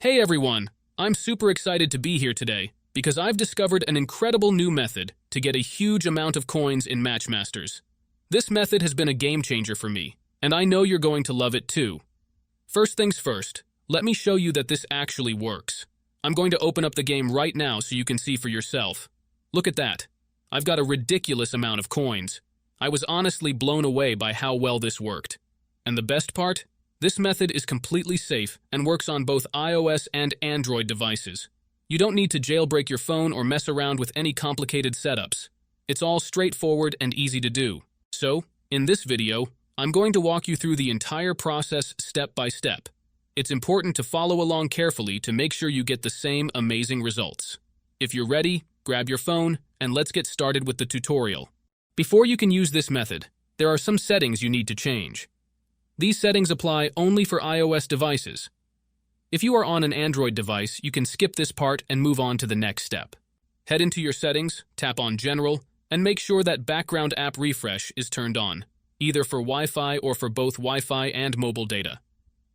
Hey everyone! I'm super excited to be here today because I've discovered an incredible new method to get a huge amount of coins in Matchmasters. This method has been a game changer for me, and I know you're going to love it too. First things first, let me show you that this actually works. I'm going to open up the game right now so you can see for yourself. Look at that. I've got a ridiculous amount of coins. I was honestly blown away by how well this worked. And the best part? This method is completely safe and works on both iOS and Android devices. You don't need to jailbreak your phone or mess around with any complicated setups. It's all straightforward and easy to do. So, in this video, I'm going to walk you through the entire process step by step. It's important to follow along carefully to make sure you get the same amazing results. If you're ready, grab your phone and let's get started with the tutorial. Before you can use this method, there are some settings you need to change. These settings apply only for iOS devices. If you are on an Android device, you can skip this part and move on to the next step. Head into your settings, tap on General, and make sure that background app refresh is turned on, either for Wi-Fi or for both Wi-Fi and mobile data.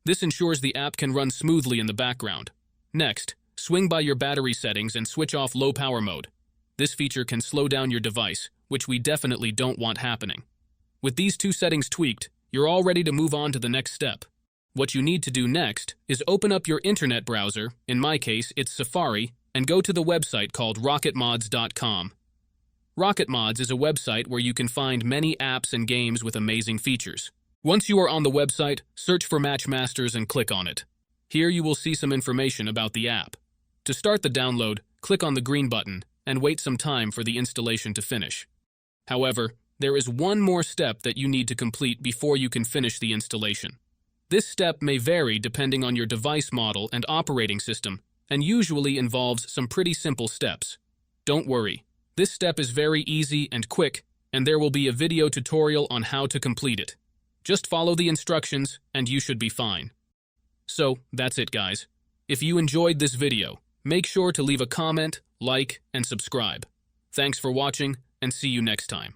This ensures the app can run smoothly in the background. Next, swing by your battery settings and switch off low power mode. This feature can slow down your device, which we definitely don't want happening. With these two settings tweaked, you're all ready to move on to the next step. What you need to do next is open up your internet browser, in my case it's Safari, and go to the website called rocketmods.com. Rocketmods is a website where you can find many apps and games with amazing features. Once you are on the website, search for Matchmasters and click on it. Here you will see some information about the app. To start the download, click on the green button and wait some time for the installation to finish. However, there is one more step that you need to complete before you can finish the installation. This step may vary depending on your device model and operating system, and usually involves some pretty simple steps. Don't worry, this step is very easy and quick, and there will be a video tutorial on how to complete it. Just follow the instructions and you should be fine. So, that's it guys. If you enjoyed this video, make sure to leave a comment, like, and subscribe. Thanks for watching, and see you next time.